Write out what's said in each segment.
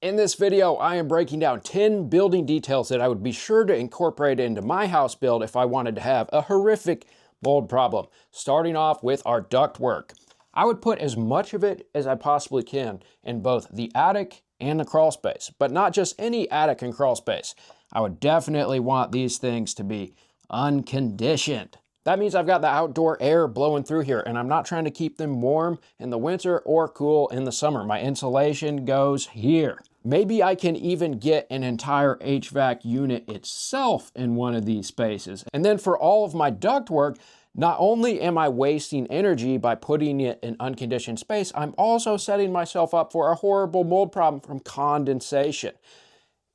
In this video, I am breaking down 10 building details that I would be sure to incorporate into my house build if I wanted to have a horrific mold problem. Starting off with our ductwork. I would put as much of it as I possibly can in both the attic and the crawl space, but not just any attic and crawl space. I would definitely want these things to be unconditioned. That means I've got the outdoor air blowing through here, and I'm not trying to keep them warm in the winter or cool in the summer. My insulation goes here. Maybe I can even get an entire HVAC unit itself in one of these spaces. And then for all of my ductwork, not only am I wasting energy by putting it in unconditioned space, I'm also setting myself up for a horrible mold problem from condensation.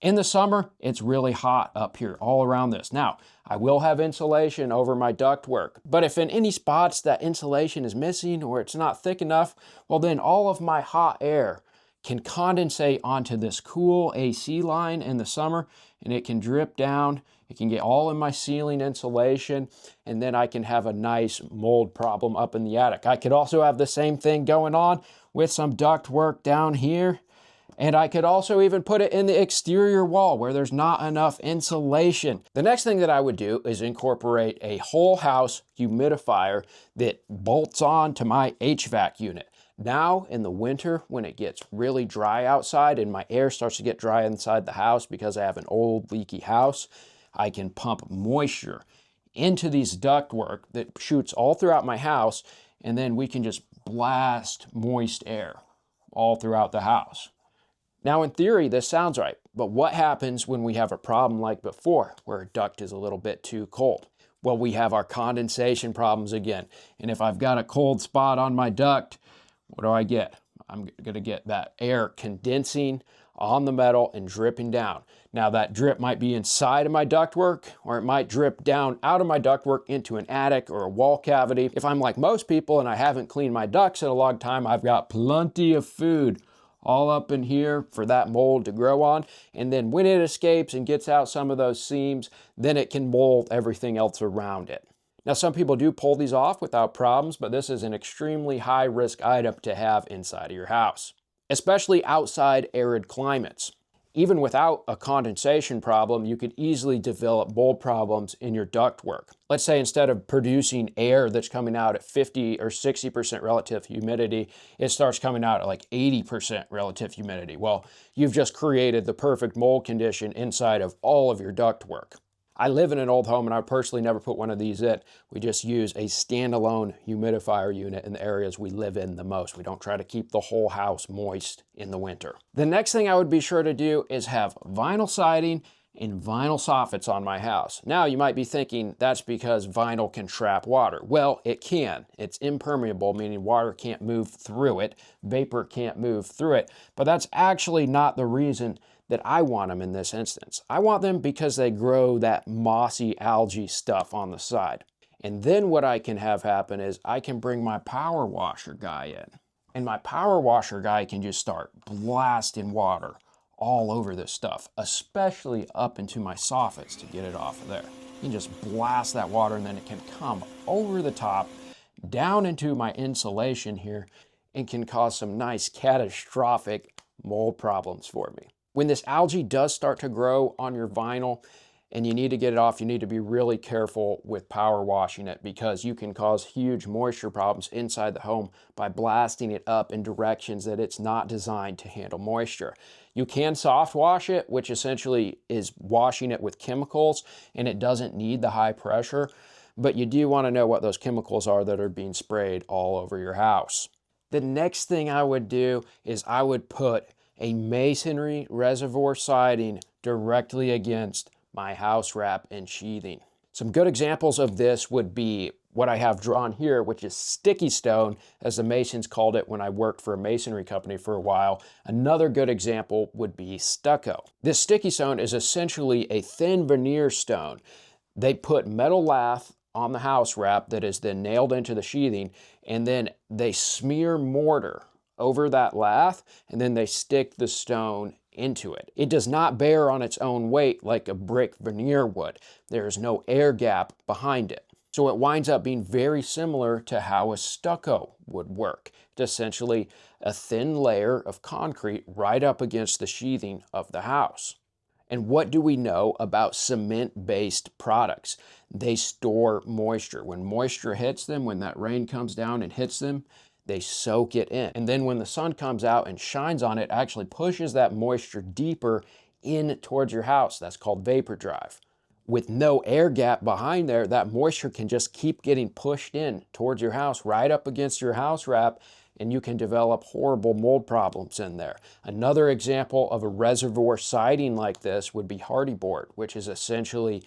In the summer, it's really hot up here all around this. Now, I will have insulation over my ductwork, but if in any spots that insulation is missing or it's not thick enough, well then all of my hot air can condensate onto this cool AC line in the summer, and it can drip down. It can get all in my ceiling insulation, and then I can have a nice mold problem up in the attic. I could also have the same thing going on with some ductwork down here. And I could also even put it in the exterior wall where there's not enough insulation. The next thing that I would do is incorporate a whole house humidifier that bolts on to my HVAC unit. Now in the winter, when it gets really dry outside and my air starts to get dry inside the house because I have an old leaky house, I can pump moisture into these ductwork that shoots all throughout my house, and then we can just blast moist air all throughout the house. Now, in theory, this sounds right, but what happens when we have a problem like before, where a duct is a little bit too cold? Well, we have our condensation problems again. And if I've got a cold spot on my duct, what do I get? I'm gonna get that air condensing on the metal and dripping down. Now, that drip might be inside of my ductwork, or it might drip down out of my ductwork into an attic or a wall cavity. If I'm like most people and I haven't cleaned my ducts in a long time, I've got plenty of food all up in here for that mold to grow on. And then when it escapes and gets out some of those seams, then it can mold everything else around it. Now, some people do pull these off without problems, but this is an extremely high risk item to have inside of your house, especially outside arid climates. Even without a condensation problem, you could easily develop mold problems in your ductwork. Let's say instead of producing air that's coming out at 50 or 60% relative humidity, it starts coming out at like 80% relative humidity. Well, you've just created the perfect mold condition inside of all of your ductwork. I live in an old home and I personally never put one of these in. We just use a standalone humidifier unit in the areas we live in the most. We don't try to keep the whole house moist in the winter. The next thing I would be sure to do is have vinyl siding and vinyl soffits on my house. Now you might be thinking that's because vinyl can trap water. Well, it can. It's impermeable, meaning water can't move through it, vapor can't move through it, but that's actually not the reason that I want them in this instance. I want them because they grow that mossy algae stuff on the side. And then what I can have happen is I can bring my power washer guy in. And my power washer guy can just start blasting water all over this stuff, especially up into my soffits to get it off of there. You can just blast that water and then it can come over the top, down into my insulation here, and can cause some nice catastrophic mold problems for me. When this algae does start to grow on your vinyl and you need to get it off, you need to be really careful with power washing it because you can cause huge moisture problems inside the home by blasting it up in directions that it's not designed to handle moisture. You can soft wash it, which essentially is washing it with chemicals, and it doesn't need the high pressure, but you do want to know what those chemicals are that are being sprayed all over your house. The next thing I would do is I would put a masonry reservoir siding directly against my house wrap and sheathing. Some good examples of this would be what I have drawn here, which is sticky stone, as the masons called it when I worked for a masonry company for a while. Another good example would be stucco. This sticky stone is essentially a thin veneer stone. They put metal lath on the house wrap that is then nailed into the sheathing, and then they smear mortar over that lath, and then they stick the stone into it. It does not bear on its own weight like a brick veneer would. There is no air gap behind it. So it winds up being very similar to how a stucco would work. It's essentially a thin layer of concrete right up against the sheathing of the house. And what do we know about cement-based products? They store moisture. When moisture hits them, when that rain comes down and hits them, they soak it in. And then when the sun comes out and shines on it, it actually pushes that moisture deeper in towards your house. That's called vapor drive. With no air gap behind there, that moisture can just keep getting pushed in towards your house, right up against your house wrap, and you can develop horrible mold problems in there. Another example of a reservoir siding like this would be hardy board, which is essentially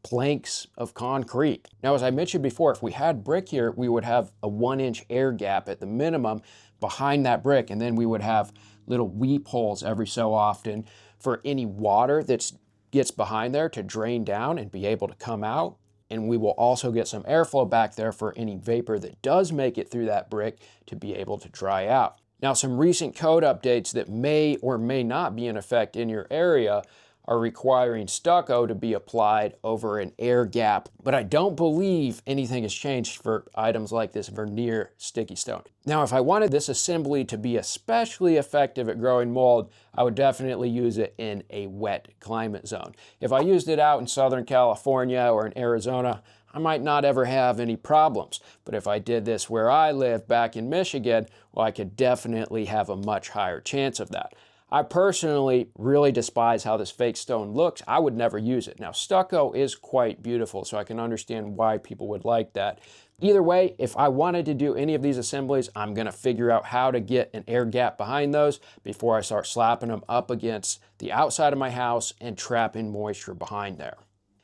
planks of concrete. Now, as I mentioned before, if we had brick here, we would have a 1-inch air gap at the minimum behind that brick, and then we would have little weep holes every so often for any water that gets behind there to drain down and be able to come out. And we will also get some airflow back there for any vapor that does make it through that brick to be able to dry out. Now, some recent code updates that may or may not be in effect in your area are requiring stucco to be applied over an air gap, but I don't believe anything has changed for items like this veneer sticky stone. Now, if I wanted this assembly to be especially effective at growing mold, I would definitely use it in a wet climate zone. If I used it out in Southern California or in Arizona, I might not ever have any problems. But if I did this where I live back in Michigan, well, I could definitely have a much higher chance of that. I personally really despise how this fake stone looks. I would never use it. Now, stucco is quite beautiful, so I can understand why people would like that. Either way, if I wanted to do any of these assemblies, I'm gonna figure out how to get an air gap behind those before I start slapping them up against the outside of my house and trapping moisture behind there.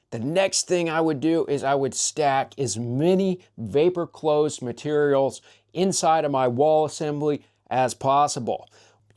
The next thing I would do is I would stack as many vapor closed materials inside of my wall assembly as possible.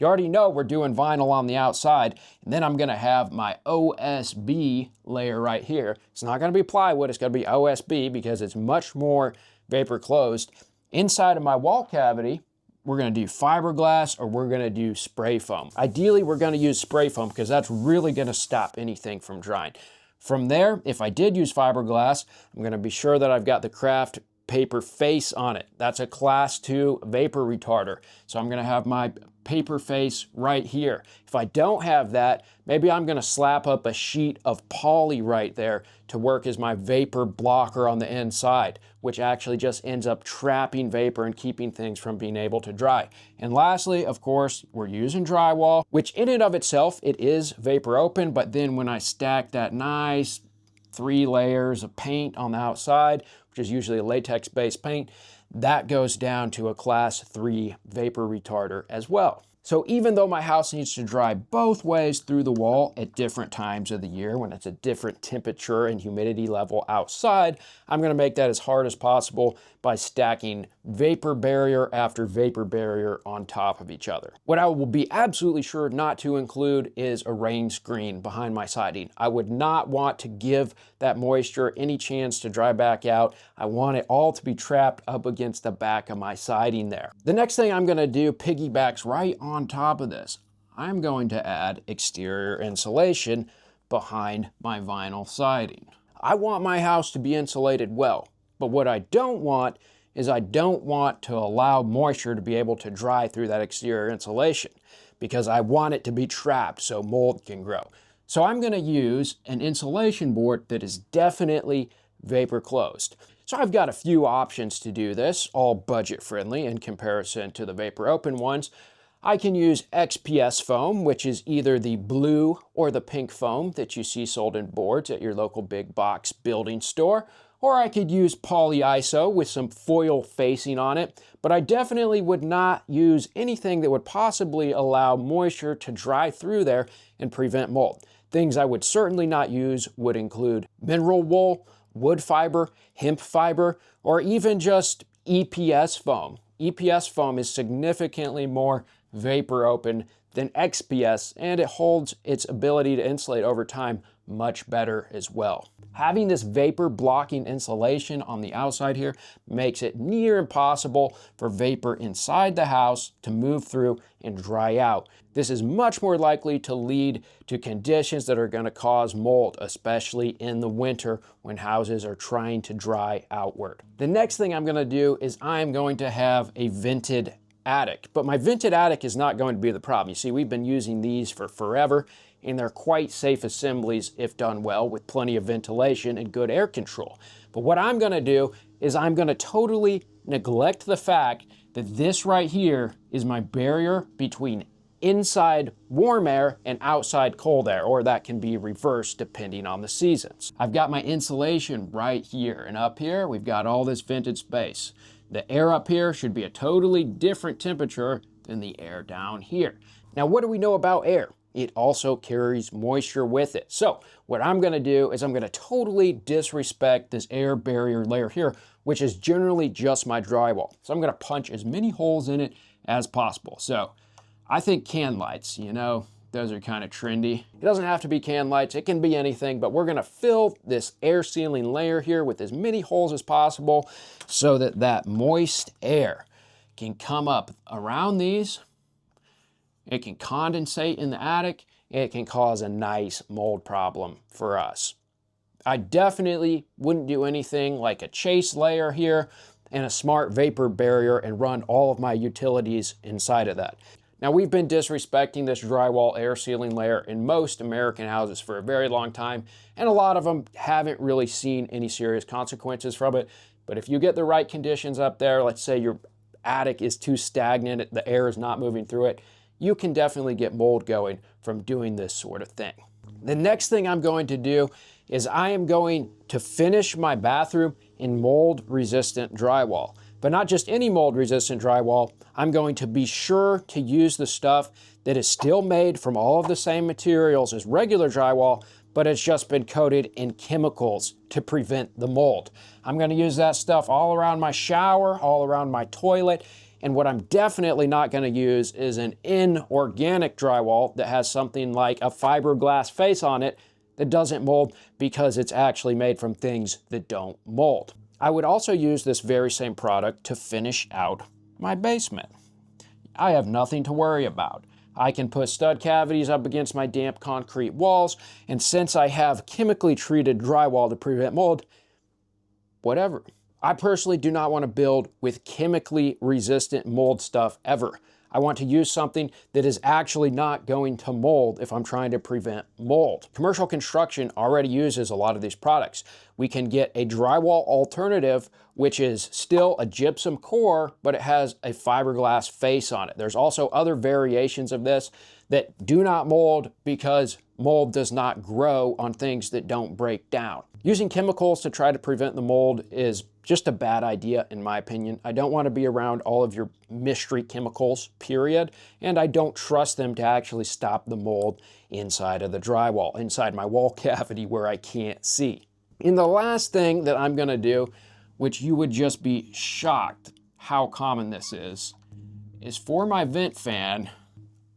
You already know we're doing vinyl on the outside, and then I'm gonna have my OSB layer right here. It's not gonna be plywood, it's gonna be OSB because it's much more vapor closed. Inside of my wall cavity, we're gonna do fiberglass or we're gonna do spray foam. Ideally, we're gonna use spray foam because that's really gonna stop anything from drying. From there, if I did use fiberglass, I'm gonna be sure that I've got the craft paper face on it. That's a class 2 vapor retarder. So I'm gonna have my paper face right here. If I don't have that, maybe I'm gonna slap up a sheet of poly right there to work as my vapor blocker on the inside, which actually just ends up trapping vapor and keeping things from being able to dry. And lastly, of course, we're using drywall, which in and of itself, it is vapor open, but then when I stack that nice 3 layers of paint on the outside, which is usually a latex-based paint, that goes down to a class 3 vapor retarder as well. So even though my house needs to dry both ways through the wall at different times of the year, when it's a different temperature and humidity level outside, I'm gonna make that as hard as possible by stacking vapor barrier after vapor barrier on top of each other. What I will be absolutely sure not to include is a rain screen behind my siding. I would not want to give that moisture any chance to dry back out. I want it all to be trapped up against the back of my siding there. The next thing I'm gonna do piggybacks right on top of this. I'm going to add exterior insulation behind my vinyl siding. I want my house to be insulated well, but what I don't want is I don't want to allow moisture to be able to dry through that exterior insulation because I want it to be trapped so mold can grow. So I'm gonna use an insulation board that is definitely vapor closed. So I've got a few options to do this, all budget friendly in comparison to the vapor open ones. I can use XPS foam, which is either the blue or the pink foam that you see sold in boards at your local big box building store, or I could use polyiso with some foil facing on it, but I definitely would not use anything that would possibly allow moisture to dry through there and prevent mold. Things I would certainly not use would include mineral wool, wood fiber, hemp fiber, or even just EPS foam. EPS foam is significantly more vapor open than XPS, and it holds its ability to insulate over time much better as well. Having this vapor blocking insulation on the outside here makes it near impossible for vapor inside the house to move through and dry out. This is much more likely to lead to conditions that are going to cause mold, especially in the winter when houses are trying to dry outward. The next thing I'm going to do is I'm going to have a vented attic, but my vented attic is not going to be the problem. You see, we've been using these for forever, and they're quite safe assemblies if done well with plenty of ventilation and good air control. But what I'm going to do is I'm going to totally neglect the fact that this right here is my barrier between inside warm air and outside cold air, or that can be reversed depending on the seasons. I've got my insulation right here, and up here we've got all this vented space. The air up here should be a totally different temperature than the air down here. Now, what do we know about air? It also carries moisture with it. So what I'm going to do is I'm going to totally disrespect this air barrier layer here, which is generally just my drywall. So I'm going to punch as many holes in it as possible. So I think can lights, you know, those are kind of trendy. It doesn't have to be can lights, it can be anything, but we're going to fill this air sealing layer here with as many holes as possible so that that moist air can come up around these. It can condensate in the attic. It can cause a nice mold problem for us. I definitely wouldn't do anything like a chase layer here and a smart vapor barrier and run all of my utilities inside of that. Now, we've been disrespecting this drywall air sealing layer in most American houses for a very long time, and a lot of them haven't really seen any serious consequences from it. But if you get the right conditions up there, let's say your attic is too stagnant, the air is not moving through it, you can definitely get mold going from doing this sort of thing. The next thing I'm going to do is I am going to finish my bathroom in mold resistant drywall. But not just any mold resistant drywall. I'm going to be sure to use the stuff that is still made from all of the same materials as regular drywall, but it's just been coated in chemicals to prevent the mold. I'm going to use that stuff all around my shower, all around my toilet. And what I'm definitely not going to use is an inorganic drywall that has something like a fiberglass face on it that doesn't mold, because it's actually made from things that don't mold. I would also use this very same product to finish out my basement. I have nothing to worry about. I can put stud cavities up against my damp concrete walls, and since I have chemically treated drywall to prevent mold, whatever. I personally do not want to build with chemically resistant mold stuff ever. I want to use something that is actually not going to mold if I'm trying to prevent mold. Commercial construction already uses a lot of these products. We can get a drywall alternative, which is still a gypsum core, but it has a fiberglass face on it. There's also other variations of this that do not mold because mold does not grow on things that don't break down. Using chemicals to try to prevent the mold is just a bad idea, in my opinion. I don't want to be around all of your mystery chemicals, period. And I don't trust them to actually stop the mold inside of the drywall, inside my wall cavity where I can't see. And the last thing that I'm going to do, which you would just be shocked how common this is for my vent fan,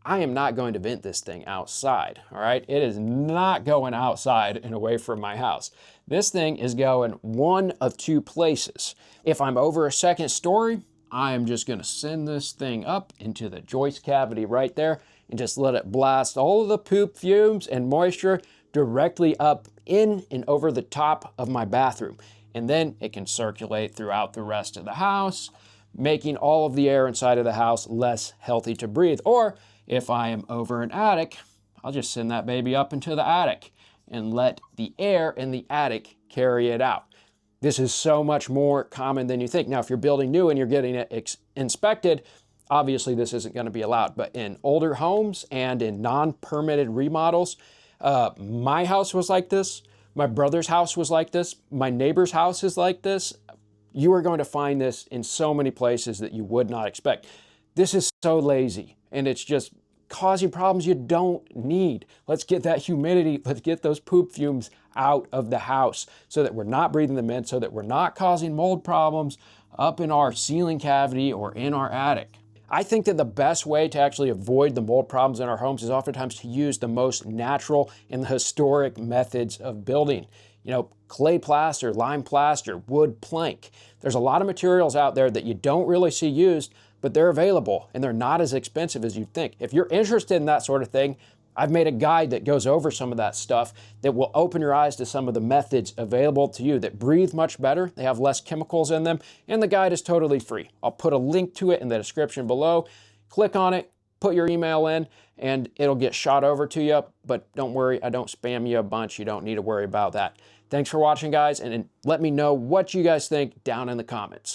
I am not going to vent this thing outside, all right? It is not going outside and away from my house. This thing is going one of two places. If I'm over a second story, I am just gonna send this thing up into the joist cavity right there and just let it blast all of the poop fumes and moisture directly up in and over the top of my bathroom. And then it can circulate throughout the rest of the house, making all of the air inside of the house less healthy to breathe. Or if I am over an attic, I'll just send that baby up into the attic and let the air in the attic carry it out. This is so much more common than you think. Now, if you're building new and you're getting it inspected, obviously this isn't going to be allowed. But in older homes and in non-permitted remodels, my house was like this. My brother's house was like this. My neighbor's house is like this. You are going to find this in so many places that you would not expect. This is so lazy, and it's just causing problems you don't need. Let's get that humidity, let's get those poop fumes out of the house so that we're not breathing them in, so that we're not causing mold problems up in our ceiling cavity or in our attic. I think that the best way to actually avoid the mold problems in our homes is oftentimes to use the most natural and historic methods of building. You know, clay plaster, lime plaster, wood plank. There's a lot of materials out there that you don't really see used, but they're available and they're not as expensive as you'd think. If you're interested in that sort of thing, I've made a guide that goes over some of that stuff that will open your eyes to some of the methods available to you that breathe much better. They have less chemicals in them, and the guide is totally free. I'll put a link to it in the description below. Click on it, put your email in, and it'll get shot over to you. But don't worry, I don't spam you a bunch. You don't need to worry about that. Thanks for watching, guys, and let me know what you guys think down in the comments.